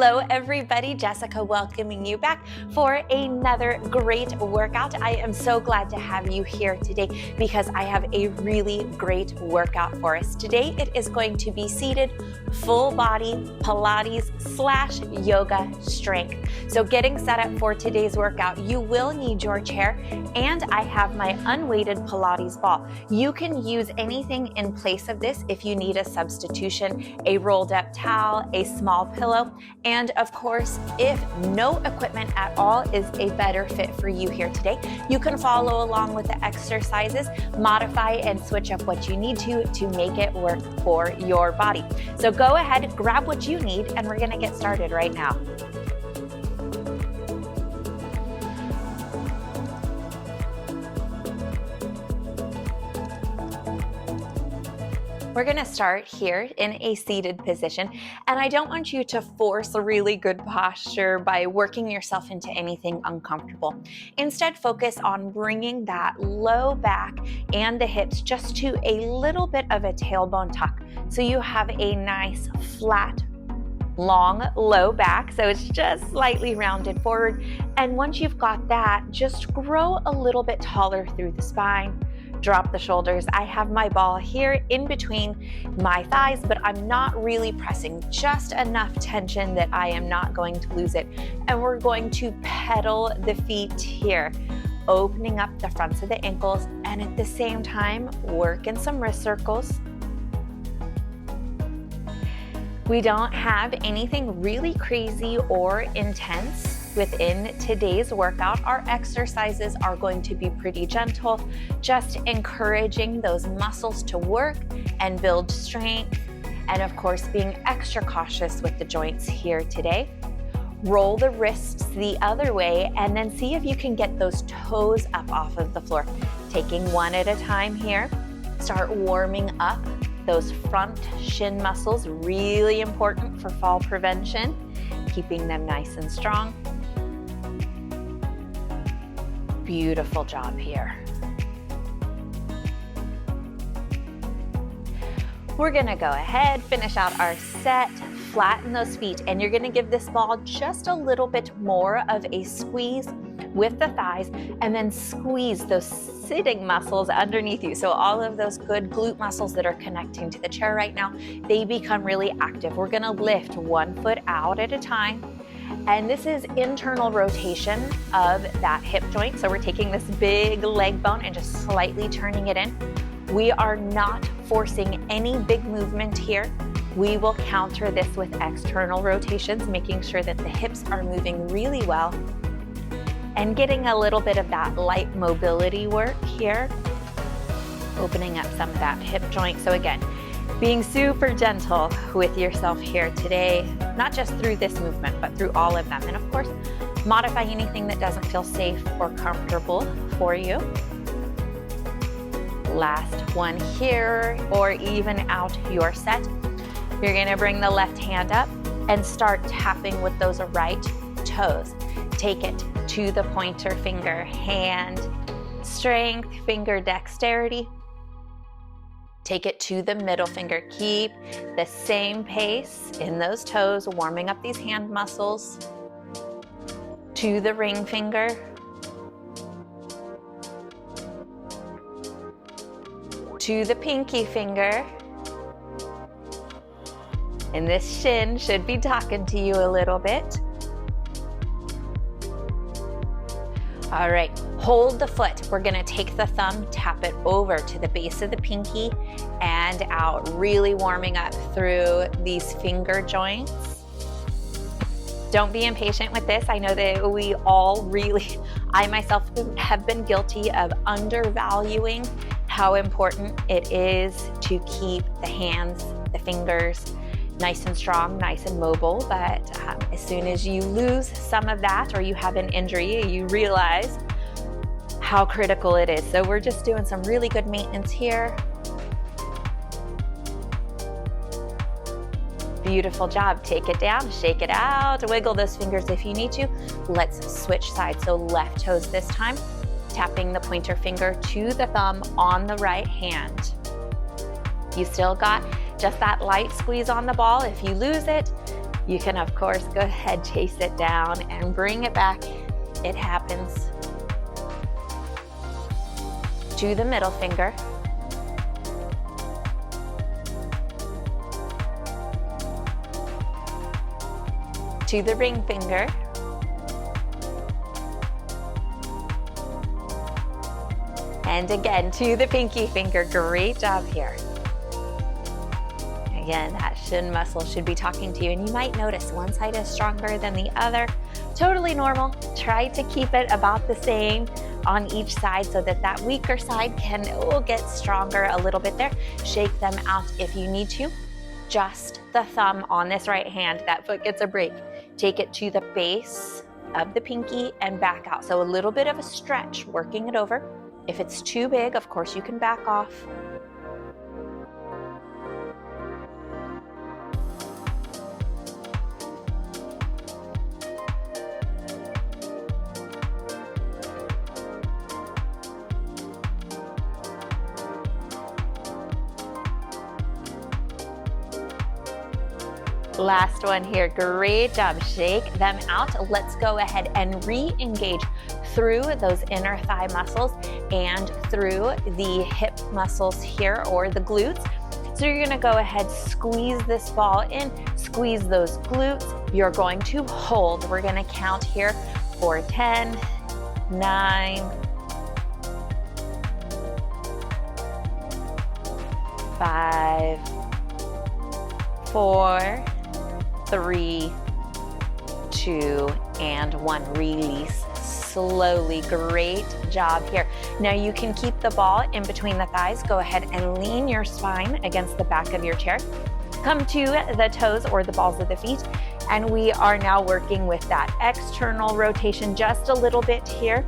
Hello everybody, Jessica welcoming you back for another great workout. I am so glad to have you here today because I have a really great workout for us. Today it is going to be seated full body Pilates / yoga strength. So getting set up for today's workout, you will need your chair and I have my unweighted Pilates ball. You can use anything in place of this if you need a substitution, a rolled up towel, a small pillow, and of course, if no equipment at all is a better fit for you here today, you can follow along with the exercises, modify and switch up what you need to make it work for your body. So go ahead, grab what you need, and we're gonna get started right now. We're gonna start here in a seated position, and I don't want you to force a really good posture by working yourself into anything uncomfortable. Instead, focus on bringing that low back and the hips just to a little bit of a tailbone tuck. So you have a nice flat, long, low back, so it's just slightly rounded forward. And once you've got that, just grow a little bit taller through the spine. Drop the shoulders. I have my ball here in between my thighs, but I'm not really pressing, just enough tension that I am not going to lose it. And we're going to pedal the feet here, opening up the fronts of the ankles, and at the same time, work in some wrist circles. We don't have anything really crazy or intense within today's workout. Our exercises are going to be pretty gentle, just encouraging those muscles to work and build strength. And of course, being extra cautious with the joints here today. Roll the wrists the other way and then see if you can get those toes up off of the floor. Taking one at a time here. Start warming up those front shin muscles, really important for fall prevention, keeping them nice and strong. Beautiful job here. We're gonna go ahead, finish out our set, flatten those feet, and you're gonna give this ball just a little bit more of a squeeze with the thighs, and then squeeze those sitting muscles underneath you. So all of those good glute muscles that are connecting to the chair right now, they become really active. We're gonna lift one foot out at a time. And this is internal rotation of that hip joint. So we're taking this big leg bone and just slightly turning it in. We are not forcing any big movement here. We will counter this with external rotations, making sure that the hips are moving really well and getting a little bit of that light mobility work here, opening up some of that hip joint. So again, being super gentle with yourself here today, not just through this movement, but through all of them. And of course, modify anything that doesn't feel safe or comfortable for you. Last one here, or even out your set. You're gonna bring the left hand up and start tapping with those right toes. Take it to the pointer finger, hand strength, finger dexterity. Take it to the middle finger. Keep the same pace in those toes, warming up these hand muscles. To the ring finger. To the pinky finger. And this shin should be talking to you a little bit. All right, hold the foot. We're gonna take the thumb, tap it over to the base of the pinky and out, really warming up through these finger joints. Don't be impatient with this. I know that we all really, I myself have been guilty of undervaluing how important it is to keep the hands, the fingers, nice and strong, nice and mobile, but as soon as you lose some of that or you have an injury, you realize how critical it is. So we're just doing some really good maintenance here. Beautiful job. Take it down, shake it out, wiggle those fingers if you need to. Let's switch sides. So left toes this time, tapping the pointer finger to the thumb on the right hand. You still got just that light squeeze on the ball. If you lose it, You can, of course, go ahead, chase it down and bring it back. It happens. To the middle finger. To the ring finger. And again, to the pinky finger. Great job here. Again, that shin muscle should be talking to you, and you might notice one side is stronger than the other. Totally normal. Try to keep it about the same on each side so that that weaker side can get stronger a little bit there. Shake them out if you need to. Just the thumb on this right hand, that foot gets a break. Take it to the base of the pinky and back out. So a little bit of a stretch, working it over. If it's too big, of course, you can back off. Last one here. Great job. Shake them out. Let's go ahead and re-engage through those inner thigh muscles and through the hip muscles here, or the glutes. So you're gonna go ahead, squeeze this ball in, squeeze those glutes. You're going to hold. We're gonna count here for 10, 9, 5, 4, 3, 2, and 1. Release slowly. Great job here. Now you can keep the ball in between the thighs. Go ahead and lean your spine against the back of your chair. Come to the toes or the balls of the feet. And we are now working with that external rotation just a little bit here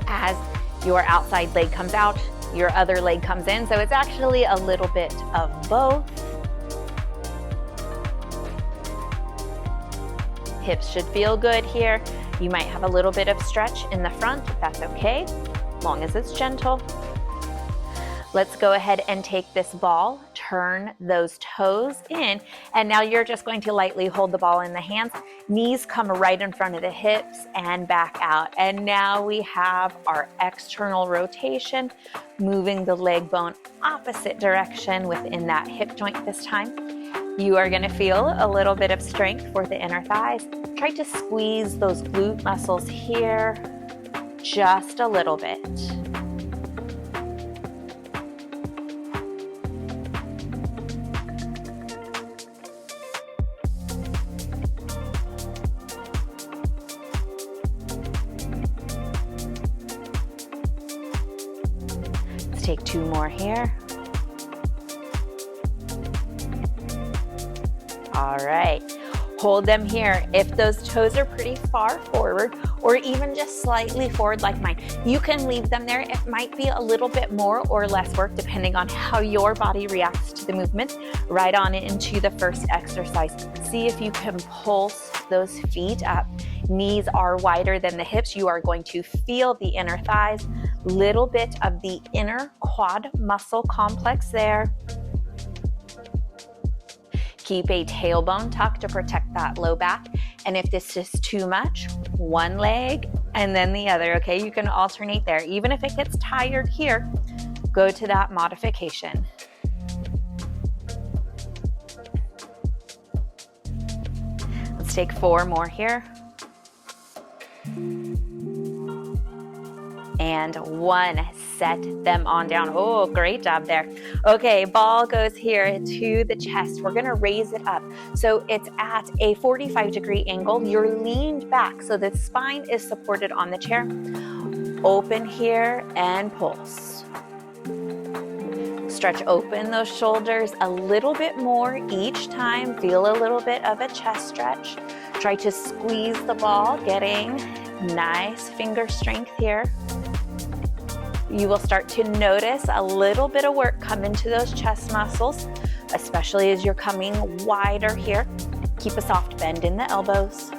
as your outside leg comes out, your other leg comes in. So it's actually a little bit of both. Hips should feel good here. You might have a little bit of stretch in the front. That's okay, as long as it's gentle. Let's go ahead and take this ball, turn those toes in, and now you're just going to lightly hold the ball in the hands. Knees come right in front of the hips and back out. And now we have our external rotation, moving the leg bone opposite direction within that hip joint this time. You are going to feel a little bit of strength for the inner thighs. Try to squeeze those glute muscles here just a little bit. Let's take 2 more here. All right, hold them here. If those toes are pretty far forward or even just slightly forward like mine, you can leave them there. It might be a little bit more or less work depending on how your body reacts to the movement. Right on into the first exercise. See if you can pulse those feet up. Knees are wider than the hips. You are going to feel the inner thighs, little bit of the inner quad muscle complex there. Keep a tailbone tuck to protect that low back. And if this is too much, one leg and then the other, okay? You can alternate there. Even if it gets tired here, go to that modification. Let's take 4 more here. And 1. Set them on down. Oh, great job there. Okay, ball goes here to the chest. We're gonna raise it up. So it's at a 45-degree angle. You're leaned back so the spine is supported on the chair. Open here and pulse. Stretch open those shoulders a little bit more each time. Feel a little bit of a chest stretch. Try to squeeze the ball, getting nice finger strength here. You will start to notice a little bit of work come into those chest muscles, especially as you're coming wider here. Keep a soft bend in the elbows.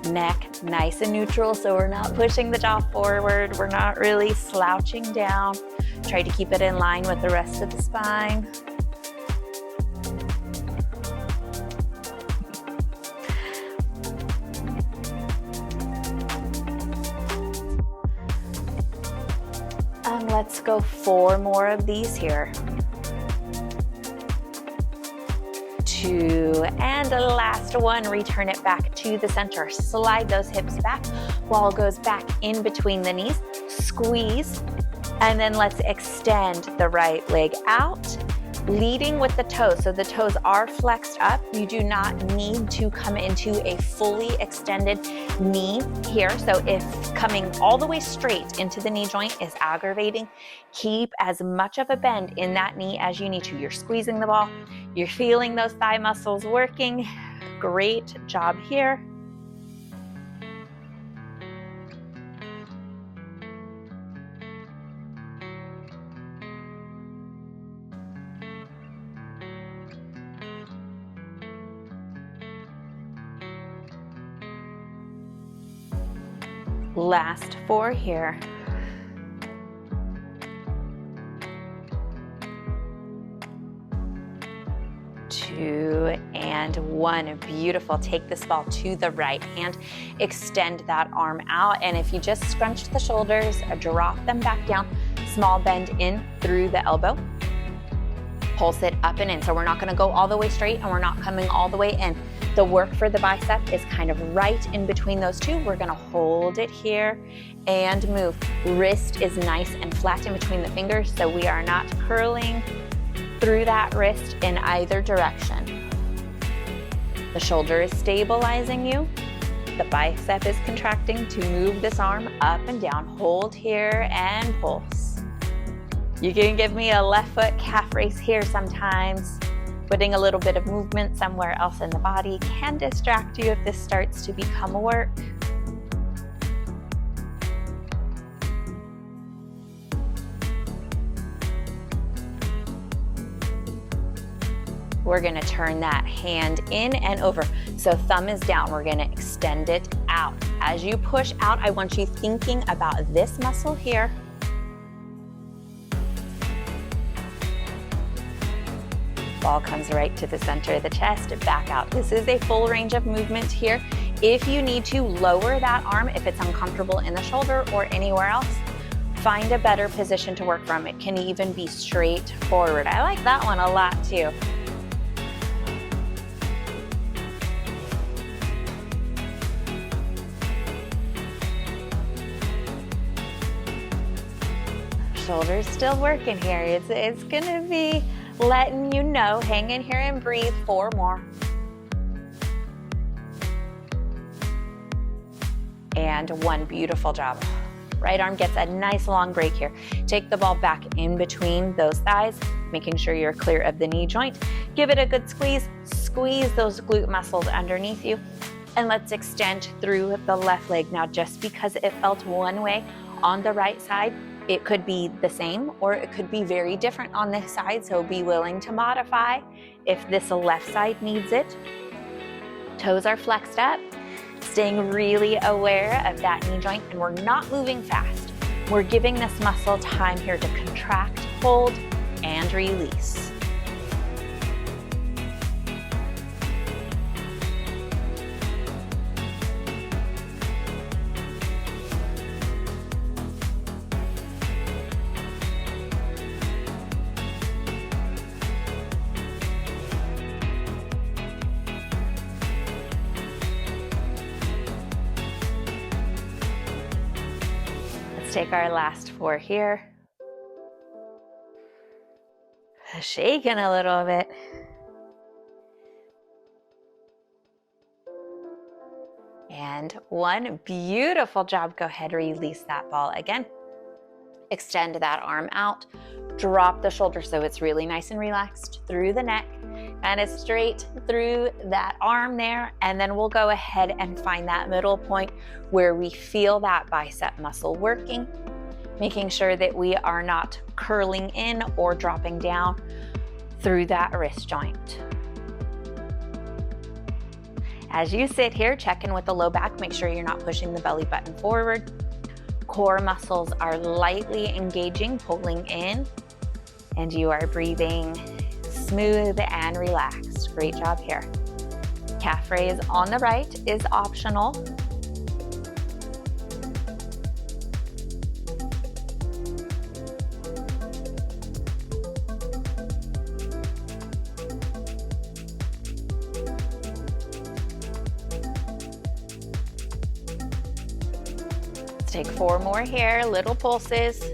Neck nice and neutral, so we're not pushing the jaw forward. We're not really slouching down. Try to keep it in line with the rest of the spine. And let's go 4 more of these here. 2, and the last one, return it back to the center. Slide those hips back, ball goes back in between the knees, squeeze, and then let's extend the right leg out, leading with the toes. So the toes are flexed up. You do not need to come into a fully extended knee here. So if coming all the way straight into the knee joint is aggravating, keep as much of a bend in that knee as you need to. You're squeezing the ball. You're feeling those thigh muscles working. Great job here. Last 4 here. 2 and 1. Beautiful. Take this ball to the right hand, extend that arm out, and if you just scrunch the shoulders, drop them back down, small bend in through the elbow, pulse it up and in. So we're not going to go all the way straight and we're not coming all the way in. The work for the bicep is kind of right in between those two. We're going to hold it here and move. Wrist is nice and flat in between the fingers, so we are not curling through that wrist in either direction. The shoulder is stabilizing you. The bicep is contracting to move this arm up and down. Hold here and pulse. You can give me a left foot calf raise here sometimes. Putting a little bit of movement somewhere else in the body can distract you if this starts to become a work. We're going to turn that hand in and over. So thumb is down. We're going to extend it out. As you push out, I want you thinking about this muscle here. Ball comes right to the center of the chest, back out. This is a full range of movement here. If you need to lower that arm, if it's uncomfortable in the shoulder or anywhere else, find a better position to work from. It can even be straight forward. I like that one a lot too. Shoulders still working here. It's gonna be letting you know, hang in here and breathe. 4 more. And 1, beautiful job. Right arm gets a nice long break here. Take the ball back in between those thighs, making sure you're clear of the knee joint. Give it a good squeeze. Squeeze those glute muscles underneath you. And let's extend through the left leg. Now, just because it felt one way on the right side, it could be the same or it could be very different on this side, so be willing to modify if this left side needs it. Toes are flexed up, staying really aware of that knee joint, and we're not moving fast. We're giving this muscle time here to contract, hold, and release. Take our last 4 here. Shaking a little bit. And 1, beautiful job. Go ahead, release that ball again. Extend that arm out. Drop the shoulder so it's really nice and relaxed through the neck. And it's straight through that arm there. And then we'll go ahead and find that middle point where we feel that bicep muscle working, making sure that we are not curling in or dropping down through that wrist joint. As you sit here, check in with the low back. Make sure you're not pushing the belly button forward. Core muscles are lightly engaging, pulling in, and you are breathing smooth and relaxed. Great job here. Calf raise on the right is optional. take 4 more here, little pulses.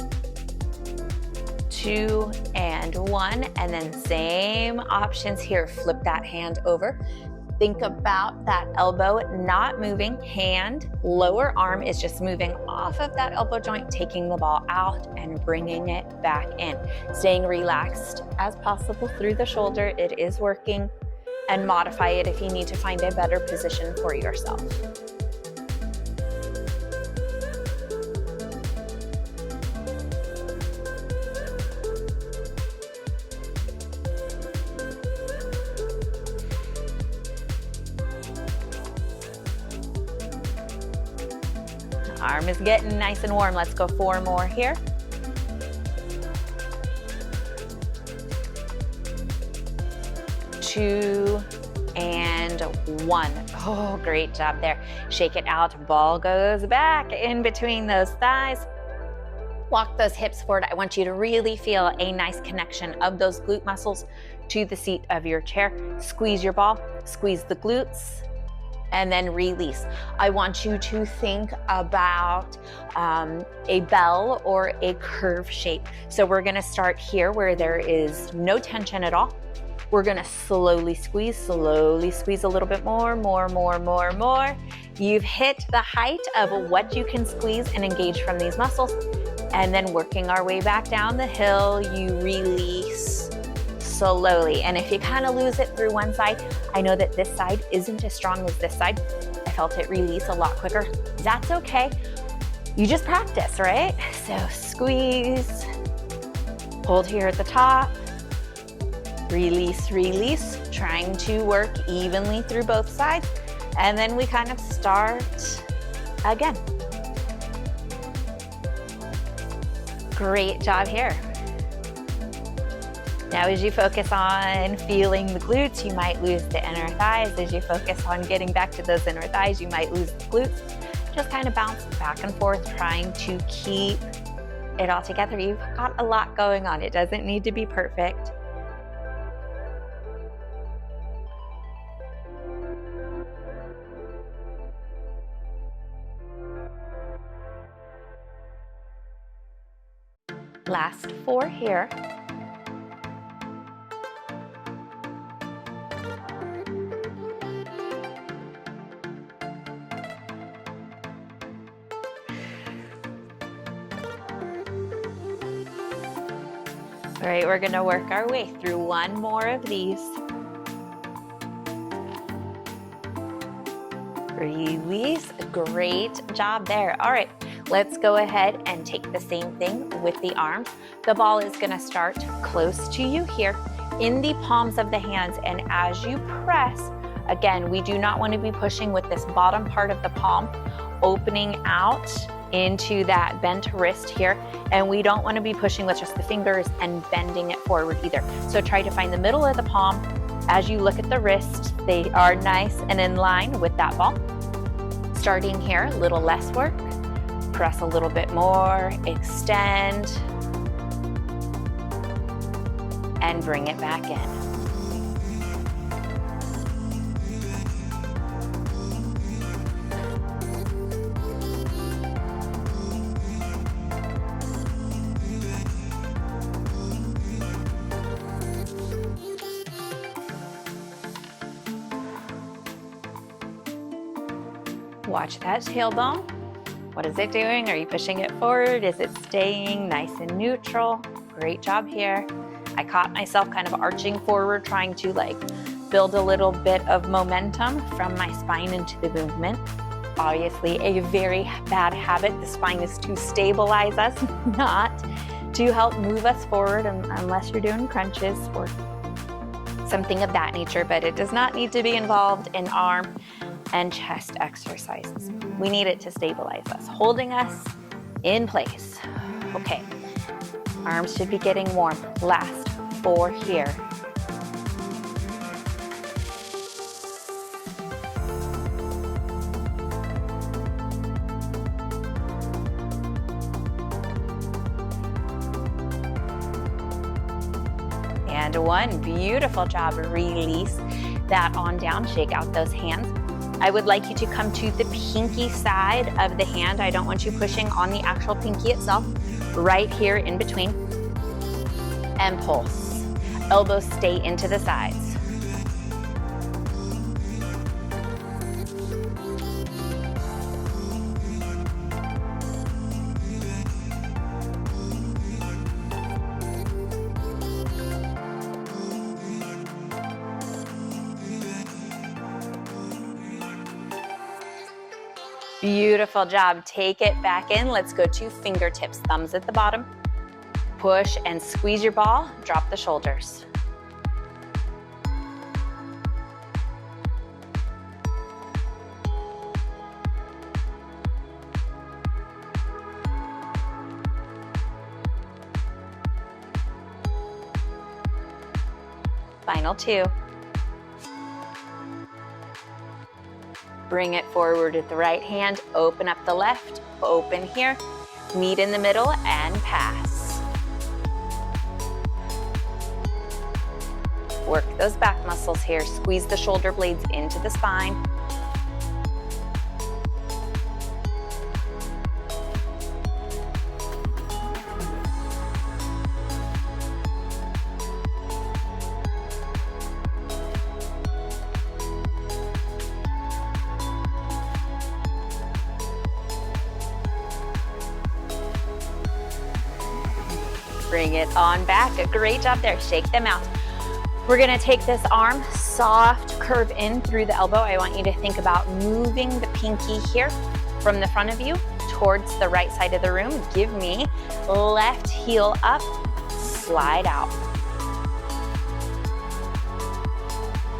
2 and 1, and then same options here. Flip that hand over. Think about that elbow not moving. Hand, lower arm is just moving off of that elbow joint, taking the ball out and bringing it back in. Staying relaxed as possible through the shoulder. It is working, and modify it if you need to find a better position for yourself. Arm is getting nice and warm. Let's go 4 more here. 2 and 1. Oh, great job there. Shake it out. Ball goes back in between those thighs. Walk those hips forward. I want you to really feel a nice connection of those glute muscles to the seat of your chair. Squeeze your ball, squeeze the glutes, and then release. I want you to think about a bell or a curve shape. So we're gonna start here where there is no tension at all. We're gonna slowly squeeze a little bit more. You've hit the height of what you can squeeze and engage from these muscles. And then working our way back down the hill, you release slowly. And if you kind of lose it through one side, I know that this side isn't as strong as this side. I felt it release a lot quicker. That's okay. You just practice, right? So squeeze, hold here at the top, release, release, trying to work evenly through both sides. And then we kind of start again. Great job here. Now as you focus on feeling the glutes, you might lose the inner thighs. As you focus on getting back to those inner thighs, you might lose the glutes. Just kind of bounce back and forth, trying to keep it all together. You've got a lot going on. It doesn't need to be perfect. Last 4 here. All right, we're gonna work our way through 1 more of these. Release, great job there. All right, let's go ahead and take the same thing with the arms. The ball is gonna start close to you here in the palms of the hands. And as you press, again, we do not want to be pushing with this bottom part of the palm, opening out into that bent wrist here. And we don't want to be pushing with just the fingers and bending it forward either. So try to find the middle of the palm. As you look at the wrist, they are nice and in line with that ball. Starting here, a little less work. Press a little bit more, extend, and bring it back in. Watch that tailbone. What is it doing? Are you pushing it forward? Is it staying nice and neutral? Great job here. I caught myself kind of arching forward, trying to build a little bit of momentum from my spine into the movement. Obviously a very bad habit. The spine is to stabilize us, not to help move us forward unless you're doing crunches or something of that nature, but it does not need to be involved in arm and chest exercises. We need it to stabilize us, holding us in place. Okay, arms should be getting warm. Last 4 here. And 1, beautiful job. Release that on down, shake out those hands. I would like you to come to the pinky side of the hand. I don't want you pushing on the actual pinky itself. Right here in between. And pulse. Elbows stay into the sides. Beautiful job. Take it back in. Let's go to fingertips. Thumbs at the bottom. Push and squeeze your ball. Drop the shoulders. Final two. Bring it forward with the right hand, open up the left, open here, meet in the middle and pass. Work those back muscles here, squeeze the shoulder blades into the spine. Bring it on back. A great job there. Shake them out. We're going to take this arm, soft curve in through the elbow. I want you to think about moving the pinky here from the front of you towards the right side of the room. Give me left heel up, slide out.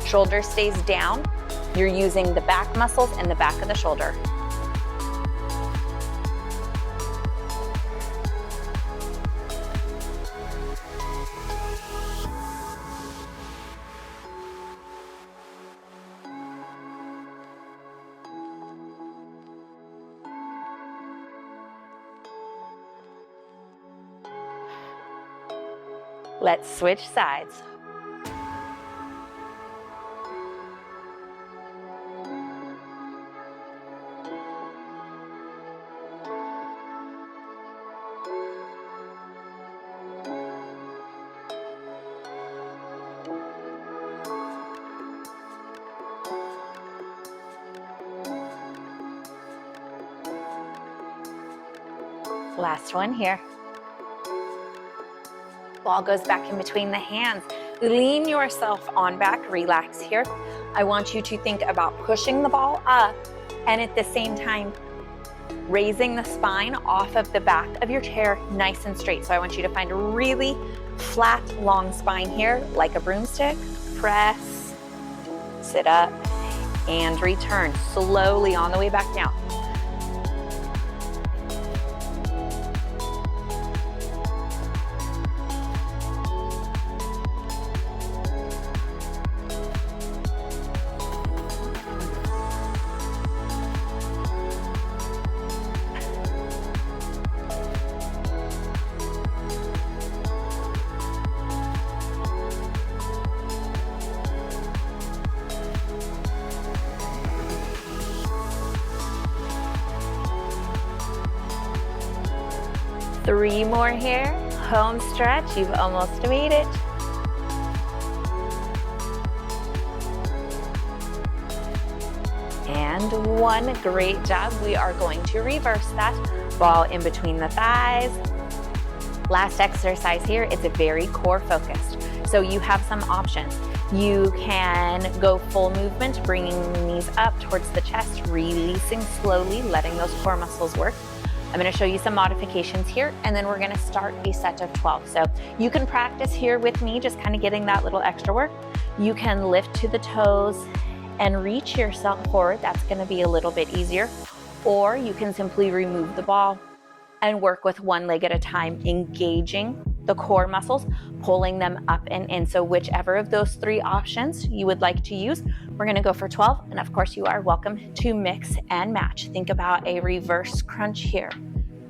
Shoulder stays down. You're using the back muscles and the back of the shoulder. Let's switch sides. Last one here. Ball goes back in between the hands. Lean yourself on back, relax here. I want you to think about pushing the ball up and at the same time raising the spine off of the back of your chair nice and straight. So I want you to find a really flat, long spine here, like a broomstick. Press, sit up, and return slowly on the way back down. Three more here, home stretch, you've almost made it. And one, great job. We are going to reverse that. Ball in between the thighs. Last exercise here, it's a very core focused. So you have some options. You can go full movement, bringing the knees up towards the chest, releasing slowly, letting those core muscles work. I'm going to show you some modifications here, and then we're going to start a set of 12. So you can practice here with me, just kind of getting that little extra work. You can lift to the toes and reach yourself forward. That's going to be a little bit easier. Or you can simply remove the ball and work with one leg at a time, engaging the core muscles, pulling them up and in. So whichever of those three options you would like to use, we're going to go for 12. And of course, you are welcome to mix and match. Think about a reverse crunch here.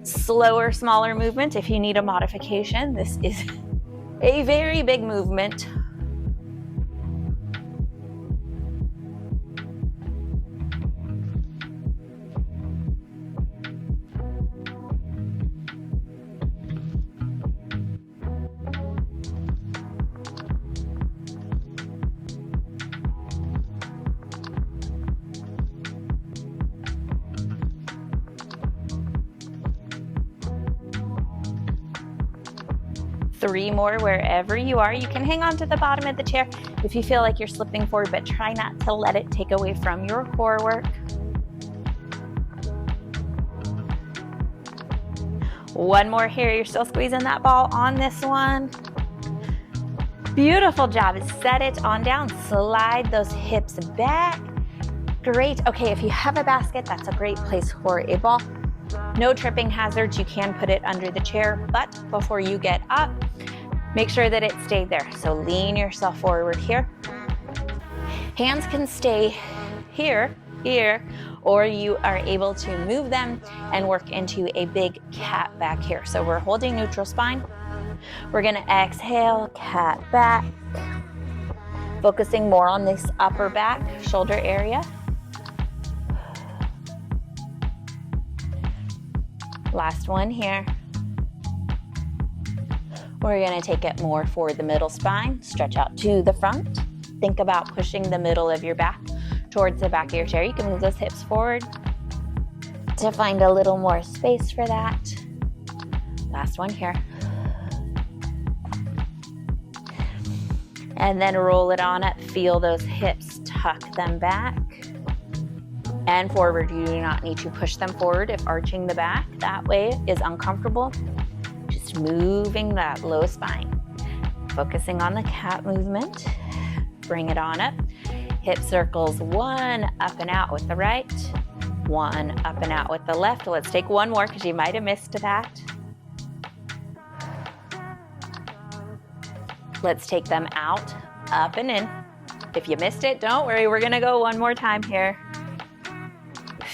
Slower, smaller movement. If you need a modification, this is a very big movement. 3 more wherever you are. You can hang on to the bottom of the chair if you feel like you're slipping forward, but try not to let it take away from your core work. One more here. You're still squeezing that ball on this one. Beautiful job. Set it on down. Slide those hips back. Great. Okay, if you have a basket, that's a great place for a ball. No tripping hazards. You can put it under the chair, but before you get up, make sure that it stayed there. So lean yourself forward here. Hands can stay here, or you are able to move them and work into a big cat back here. So we're holding neutral spine. We're gonna exhale, cat back. Focusing more on this upper back, shoulder area. Last one here. We're gonna take it more for the middle spine. Stretch out to the front. Think about pushing the middle of your back towards the back of your chair. You can move those hips forward to find a little more space for that. Last one here. And then roll it on up. Feel those hips, tuck them back and forward. You do not need to push them forward if arching the back that way is uncomfortable. Just moving that low spine. Focusing on the cat movement. Bring it on up. Hip circles, 1 up and out with the right, 1 up and out with the left. Let's take one more because you might have missed that. Let's take them out, up and in. If you missed it, don't worry, we're gonna go one more time here.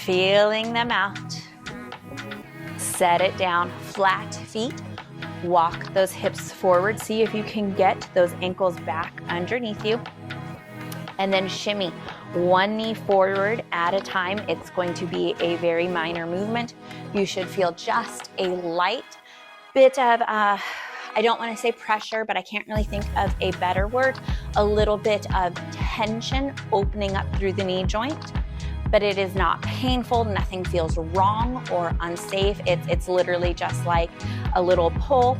Feeling them out. Set it down, flat feet. Walk those hips forward. See if you can get those ankles back underneath you. And then shimmy, 1 knee forward at a time. It's going to be a very minor movement. You should feel just a light bit of, I don't want to say pressure, but I can't really think of a better word, a little bit of tension opening up through the knee joint, but it is not painful. Nothing feels wrong or unsafe. It's literally just like a little pull.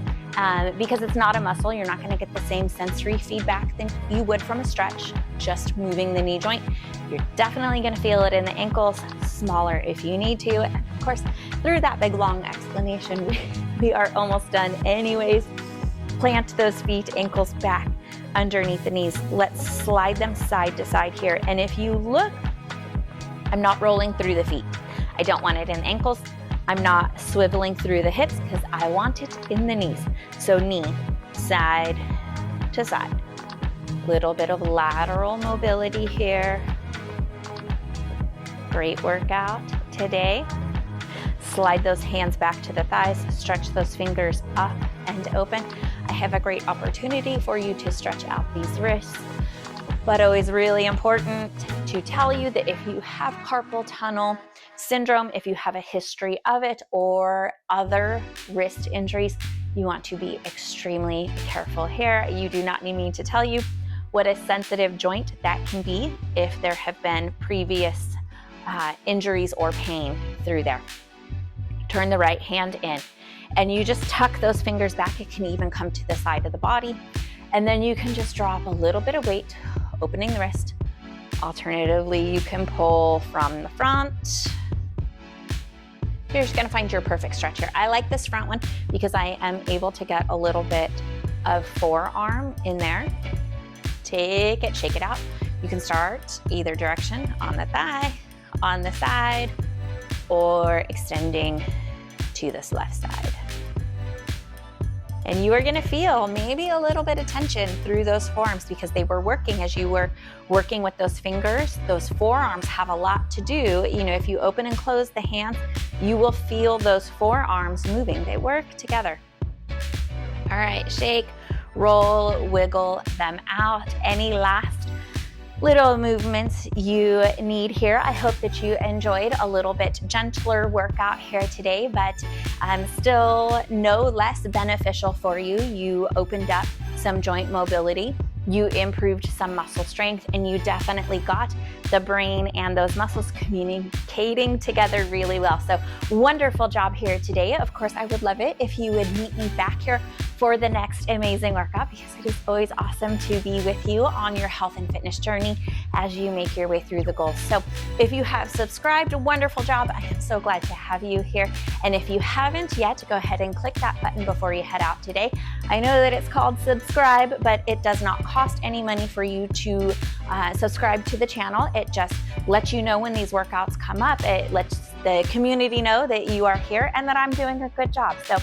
Because it's not a muscle, you're not going to get the same sensory feedback than you would from a stretch, just moving the knee joint. You're definitely going to feel it in the ankles, smaller if you need to. And of course, through that big long explanation, we are almost done anyways. Plant those feet, ankles back underneath the knees. Let's slide them side to side here. And if you look, I'm not rolling through the feet. I don't want it in the ankles. I'm not swiveling through the hips because I want it in the knees. So knee, side to side. Little bit of lateral mobility here. Great workout today. Slide those hands back to the thighs, stretch those fingers up and open. I have a great opportunity for you to stretch out these wrists, but always really important to tell you that if you have carpal tunnel syndrome, if you have a history of it or other wrist injuries, you want to be extremely careful here. You do not need me to tell you what a sensitive joint that can be if there have been previous injuries or pain through there. Turn the right hand in and you just tuck those fingers back. It can even come to the side of the body. And then you can just drop a little bit of weight, opening the wrist. Alternatively, you can pull from the front. You're just gonna find your perfect stretch here. I like this front one because I am able to get a little bit of forearm in there. Take it, shake it out. You can start either direction, on the thigh, on the side, or extending to this left side. And you are gonna feel maybe a little bit of tension through those forearms because they were working as you were working with those fingers. Those forearms have a lot to do. You know, if you open and close the hands, you will feel those forearms moving. They work together. All right, shake, roll, wiggle them out. Any last little movements you need here. I hope that you enjoyed a little bit gentler workout here today, but still no less beneficial for you. You opened up some joint mobility, you improved some muscle strength, and you definitely got the brain and those muscles communicating together really well. So wonderful job here today. Of course, I would love it if you would meet me back here for the next amazing workout, because it is always awesome to be with you on your health and fitness journey as you make your way through the goals. So if you have subscribed, wonderful job. I am so glad to have you here. And if you haven't yet, go ahead and click that button before you head out today. I know that it's called subscribe, but it does not cost any money for you to subscribe to the channel. It just lets you know when these workouts come up. It lets the community know that you are here and that I'm doing a good job. So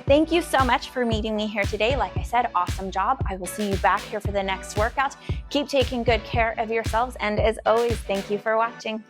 thank you so much for meeting me here today. Like I said, awesome job. I will see you back here for the next workout. Keep taking good care of yourselves. And as always, thank you for watching.